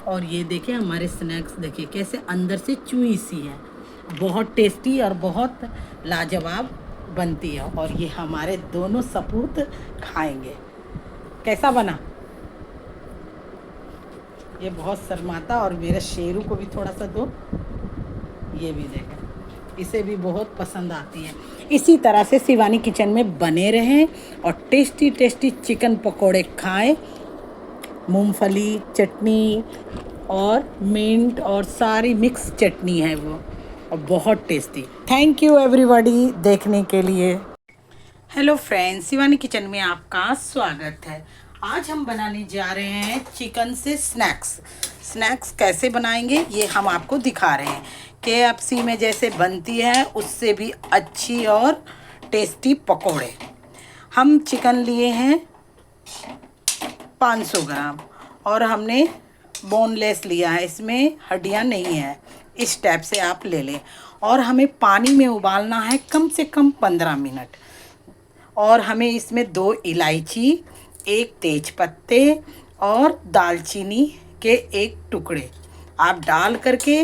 और ये देखिए हमारे स्नैक्स, देखिए कैसे अंदर से चुई सी है, बहुत टेस्टी और बहुत लाजवाब बनती है। और ये हमारे दोनों सपूत खाएंगे। कैसा बना? ये बहुत शर्माता, और मेरे शेरू को भी थोड़ा सा दो। ये भी देखें, इसे भी बहुत पसंद आती है। इसी तरह से शिवानी किचन में बने रहें और टेस्टी टेस्टी चिकन पकोड़े खाएं। मूंगफली चटनी और मिंट और सारी मिक्स चटनी है वो, और बहुत टेस्टी। थैंक यू एवरीबॉडी देखने के लिए। हेलो फ्रेंड्स, शिवानी किचन में आपका स्वागत है। आज हम बनाने जा रहे हैं चिकन से स्नैक्स। स्नैक्स कैसे बनाएंगे ये हम आपको दिखा रहे हैं। KFC में जैसे बनती है उससे भी अच्छी और टेस्टी पकोड़े। हम चिकन लिए हैं 500 ग्राम, और हमने बोनलेस लिया है, इसमें हड्डियां नहीं है। इस टाइप से आप ले लें। और हमें पानी में उबालना है कम से कम 15 मिनट। और हमें इसमें 2 इलायची, 1 तेज पत्ते और दालचीनी के 1 टुकड़े आप डाल करके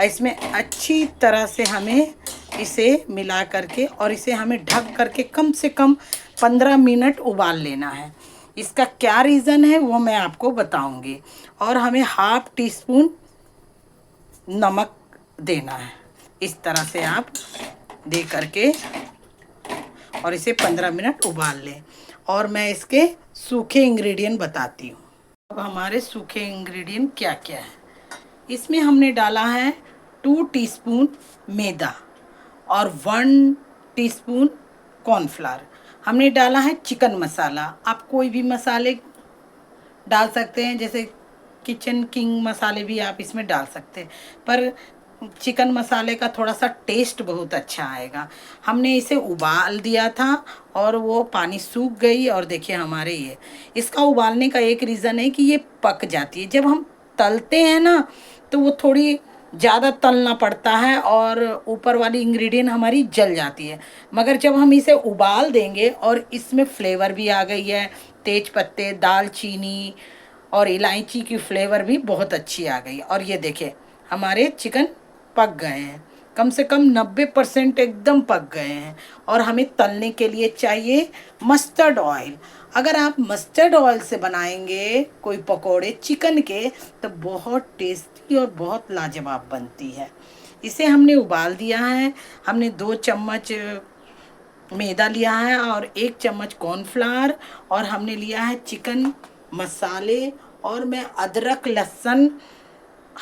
इसमें अच्छी तरह से हमें इसे मिला करके, और इसे हमें ढक करके कम से कम 15 मिनट उबाल लेना है। इसका क्या रीज़न है वो मैं आपको बताऊंगी। और हमें ½ टीस्पून नमक देना है। इस तरह से आप दे करके और इसे 15 मिनट उबाल लें। और मैं इसके सूखे इंग्रेडिएंट बताती हूँ। अब हमारे सूखे इंग्रेडिएंट क्या क्या है। इसमें हमने डाला है 2 टीस्पून मैदा और 1 टीस्पून कॉर्नफ्लावर। हमने डाला है चिकन मसाला। आप कोई भी मसाले डाल सकते हैं, जैसे किचन किंग मसाले भी आप इसमें डाल सकते हैं, पर चिकन मसाले का थोड़ा सा टेस्ट बहुत अच्छा आएगा। हमने इसे उबाल दिया था और वो पानी सूख गई। और देखिए हमारे ये, इसका उबालने का एक रीज़न है कि ये पक जाती है। जब हम तलते हैं ना तो वो थोड़ी ज़्यादा तलना पड़ता है और ऊपर वाली इंग्रेडिएंट हमारी जल जाती है। मगर जब हम इसे उबाल देंगे और इसमें फ्लेवर भी आ गई है, तेज पत्ते, दालचीनी और इलायची की फ्लेवर भी बहुत अच्छी आ गई। और ये देखिए हमारे चिकन पक गए हैं, कम से कम 90% एकदम पक गए हैं। और हमें तलने के लिए चाहिए मस्टर्ड ऑयल। अगर आप मस्टर्ड ऑयल से बनाएंगे कोई पकोड़े चिकन के तो बहुत टेस्टी और बहुत लाजवाब बनती है। इसे हमने उबाल दिया है। हमने 2 चम्मच मैदा लिया है और 1 चम्मच कॉर्नफ्लावर, और हमने लिया है चिकन मसाले। और मैं अदरक लहसुन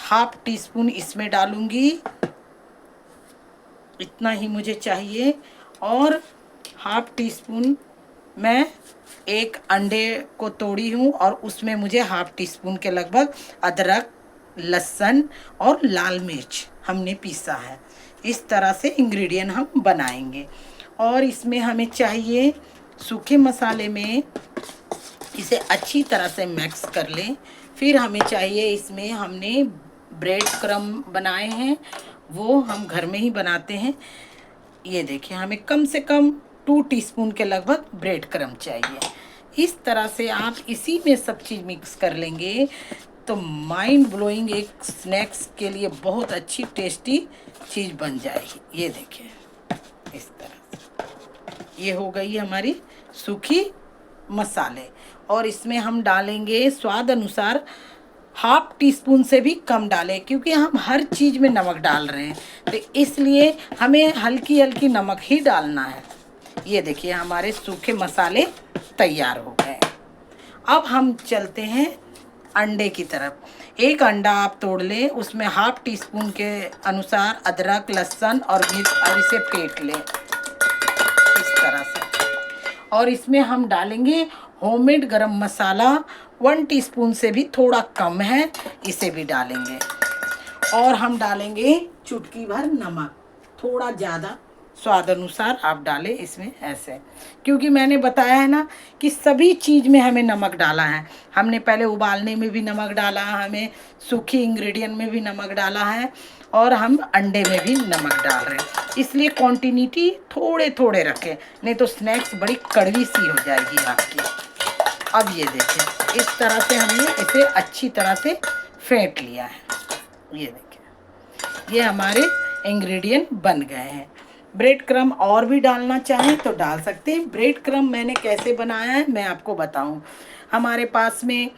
½ टीस्पून इसमें डालूंगी, इतना ही मुझे चाहिए। और ½ टीस्पून मैं 1 अंडे को तोड़ी हूँ, और उसमें मुझे ½ टीस्पून के लगभग अदरक लहसुन और लाल मिर्च हमने पीसा है। इस तरह से इंग्रेडिएंट हम बनाएंगे। और इसमें हमें चाहिए सूखे मसाले में इसे अच्छी तरह से मिक्स कर लें। फिर हमें चाहिए, इसमें हमने ब्रेड क्रम बनाए हैं, वो हम घर में ही बनाते हैं। ये देखिए हमें कम से कम 2 टीस्पून के लगभग ब्रेड क्रम चाहिए। इस तरह से आप इसी में सब चीज़ मिक्स कर लेंगे तो माइंड ब्लोइंग एक स्नैक्स के लिए बहुत अच्छी टेस्टी चीज़ बन जाएगी। ये देखिए इस तरह से ये हो गई हमारी सूखी मसाले। और इसमें हम डालेंगे स्वाद अनुसार, ½ टीस्पून से भी कम डालें, क्योंकि हम हर चीज़ में नमक डाल रहे हैं तो इसलिए हमें हल्की हल्की नमक ही डालना है। ये देखिए हमारे सूखे मसाले तैयार हो गए। अब हम चलते हैं अंडे की तरफ। 1 अंडा आप तोड़ लें, उसमें ½ टीस्पून के अनुसार अदरक लहसुन और मिर्च, और इसे फेंट लें इस तरह से। और इसमें हम डालेंगे होममेड गरम मसाला, 1 टीस्पून से भी थोड़ा कम है, इसे भी डालेंगे। और हम डालेंगे चुटकी भर नमक, थोड़ा ज़्यादा स्वाद अनुसार आप डालें इसमें ऐसे, क्योंकि मैंने बताया है ना कि सभी चीज़ में हमें नमक डाला है। हमने पहले उबालने में भी नमक डाला, हमें सूखी इंग्रेडिएंट में भी नमक डाला है, और हम अंडे में भी नमक डाल रहे हैं। इसलिए क्वांटिटी थोड़े थोड़े रखें, नहीं तो स्नैक्स बड़ी कड़वी सी हो जाएगी आपकी। अब ये देखिए इस तरह से हमने इसे अच्छी तरह से फेंट लिया है। ये देखिए, ये हमारे इंग्रेडिएंट बन गए हैं। ब्रेड क्रम्ब और भी डालना चाहें तो डाल सकते हैं। ब्रेड क्रम्ब मैंने कैसे बनाया है मैं आपको बताऊं। हमारे पास में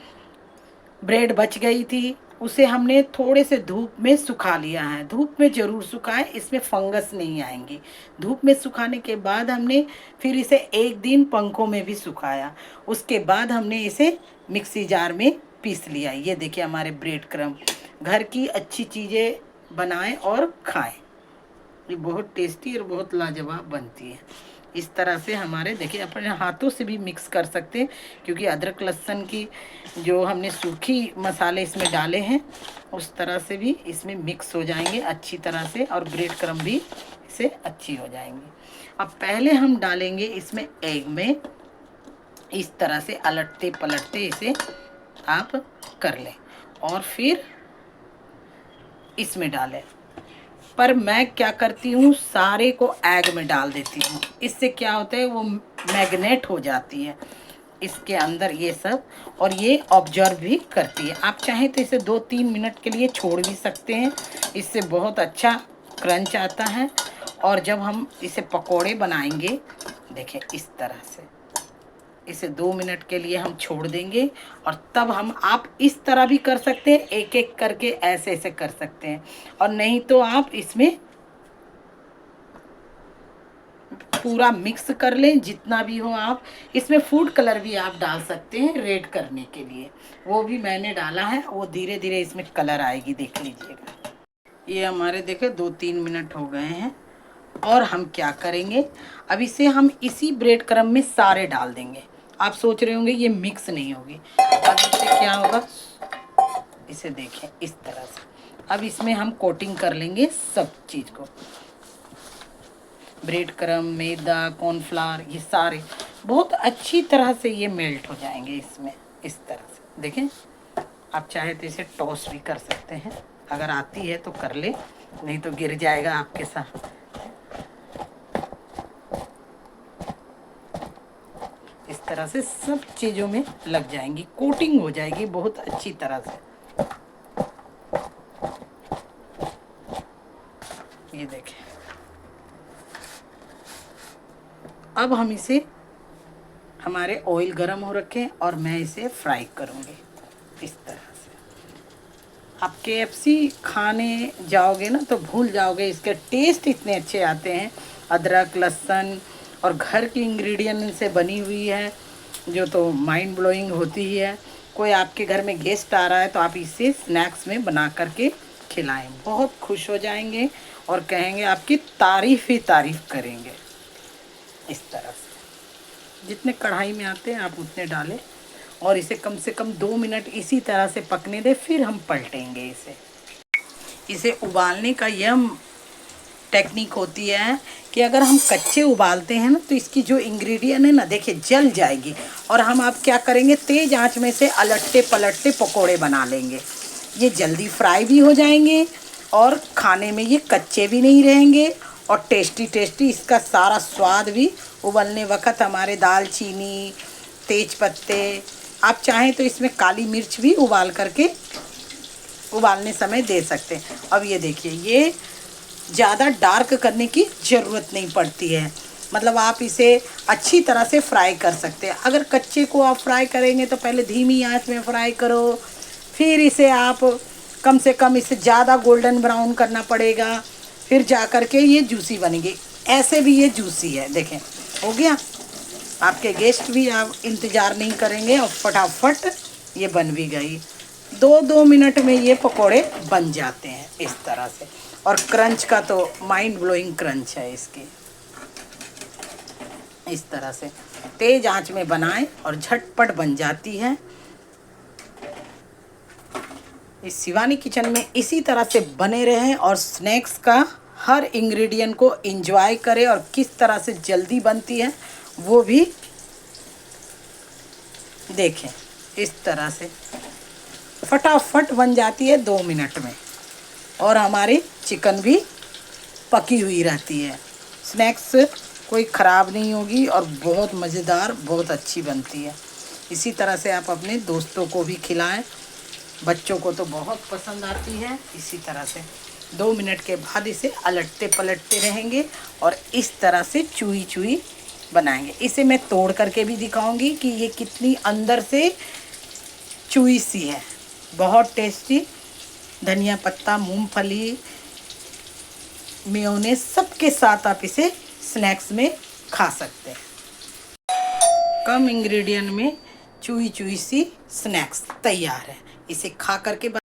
ब्रेड बच गई थी, उसे हमने थोड़े से धूप में सुखा लिया है। धूप में ज़रूर सुखाएं, इसमें फंगस नहीं आएंगी। धूप में सुखाने के बाद हमने फिर इसे एक दिन पंखों में भी सुखाया। उसके बाद हमने इसे मिक्सी जार में पीस लिया। ये देखिए हमारे ब्रेड क्रम्ब। घर की अच्छी चीज़ें बनाएं और खाएं, ये बहुत टेस्टी और बहुत लाजवाब बनती है। इस तरह से हमारे देखिए, अपने हाथों से भी मिक्स कर सकते हैं, क्योंकि अदरक लहसुन की जो हमने सूखी मसाले इसमें डाले हैं उस तरह से भी इसमें मिक्स हो जाएंगे अच्छी तरह से, और ब्रेड क्रम्ब भी इससे अच्छी हो जाएंगी। अब पहले हम डालेंगे इसमें एग में, इस तरह से अलटते पलटते इसे आप कर लें और फिर इसमें डालें। पर मैं क्या करती हूँ, सारे को एग में डाल देती हूँ। इससे क्या होता है, वो मैग्नेट हो जाती है इसके अंदर ये सब, और ये ऑब्जर्व भी करती है। आप चाहें तो इसे 2-3 मिनट के लिए छोड़ भी सकते हैं, इससे बहुत अच्छा क्रंच आता है। और जब हम इसे पकोड़े बनाएंगे, देखें इस तरह से इसे 2 मिनट के लिए हम छोड़ देंगे, और तब हम आप इस तरह भी कर सकते हैं, एक एक करके ऐसे ऐसे कर सकते हैं। और नहीं तो आप इसमें पूरा मिक्स कर लें जितना भी हो। आप इसमें फूड कलर भी आप डाल सकते हैं रेड करने के लिए, वो भी मैंने डाला है। वो धीरे धीरे इसमें कलर आएगी, देख लीजिएगा। ये हमारे देखे 2-3 मिनट हो गए हैं। और हम क्या करेंगे, अब इसे हम इसी ब्रेड क्रम्ब में सारे डाल देंगे। आप सोच रहे होंगे ये मिक्स नहीं होगी, अब इससे क्या होगा, इसे देखें इस तरह से। अब इसमें हम कोटिंग कर लेंगे सब चीज़ को, ब्रेड क्रम्ब, मैदा, कॉर्नफ्लावर, ये सारे बहुत अच्छी तरह से ये मेल्ट हो जाएंगे इसमें। इस तरह से देखें। आप चाहे तो इसे टॉस भी कर सकते हैं, अगर आती है तो कर ले, नहीं तो गिर जाएगा आपके साथ। इस तरह से सब चीज़ों में लग जाएंगी, कोटिंग हो जाएगी बहुत अच्छी तरह से। ये देखें। अब हम इसे, हमारे ऑयल गरम हो रखे हैं और मैं इसे फ्राई करूँगी इस तरह से। आप KFC खाने जाओगे ना तो भूल जाओगे, इसके टेस्ट इतने अच्छे आते हैं। अदरक लहसुन और घर की इंग्रेडिएंट से बनी हुई है, जो तो माइंड ब्लोइंग होती ही है। कोई आपके घर में गेस्ट आ रहा है तो आप इसे स्नैक्स में बना करके खिलाएं, बहुत खुश हो जाएंगे और कहेंगे, आपकी तारीफ़ ही तारीफ़ करेंगे। इस तरह से जितने कढ़ाई में आते हैं आप उतने डालें, और इसे कम से कम 2 मिनट इसी तरह से पकने दें, फिर हम पलटेंगे इसे उबालने का यह टेक्निक होती है कि अगर हम कच्चे उबालते हैं ना तो इसकी जो इंग्रेडिएंट है ना, देखिए जल जाएगी। और हम आप क्या करेंगे, तेज़ आंच में से अलटते पलटते पकोड़े बना लेंगे। ये जल्दी फ्राई भी हो जाएंगे और खाने में ये कच्चे भी नहीं रहेंगे, और टेस्टी टेस्टी इसका सारा स्वाद भी उबलने वक्त हमारे दालचीनी, तेज पत्ते, आप चाहें तो इसमें काली मिर्च भी उबाल करके उबालने समय दे सकते हैं। अब ये देखिए, ये ज़्यादा डार्क करने की ज़रूरत नहीं पड़ती है, मतलब आप इसे अच्छी तरह से फ्राई कर सकते हैं। अगर कच्चे को आप फ्राई करेंगे तो पहले धीमी आंच में फ्राई करो, फिर इसे आप कम से कम इसे ज़्यादा गोल्डन ब्राउन करना पड़ेगा, फिर जा कर के ये जूसी बनेगी। ऐसे भी ये जूसी है, देखें हो गया। आपके गेस्ट भी आप इंतज़ार नहीं करेंगे और फटाफट ये बन भी गई। 2-2 मिनट में ये पकोड़े बन जाते हैं इस तरह से। और क्रंच का तो माइंड ब्लोइंग क्रंच है इसकी। इस तरह से तेज़ आंच में बनाएं और झटपट बन जाती है। इस शिवानी किचन में इसी तरह से बने रहें और स्नैक्स का हर इंग्रेडिएंट को एंजॉय करें, और किस तरह से जल्दी बनती है वो भी देखें। इस तरह से फटाफट बन जाती है 2 मिनट में, और हमारी चिकन भी पकी हुई रहती है। स्नैक्स कोई ख़राब नहीं होगी और बहुत मज़ेदार, बहुत अच्छी बनती है। इसी तरह से आप अपने दोस्तों को भी खिलाएं, बच्चों को तो बहुत पसंद आती है। इसी तरह से 2 मिनट के बाद इसे अलटते पलटते रहेंगे और इस तरह से चूई चूई बनाएंगे। इसे मैं तोड़ करके भी दिखाऊंगी कि ये कितनी अंदर से चूई सी है। बहुत टेस्टी। धनिया पत्ता, मूंगफली, मेयोनेज़ सबके साथ आप इसे स्नैक्स में खा सकते हैं। कम इंग्रेडिएंट में चूई चूई सी स्नैक्स तैयार है। इसे खा करके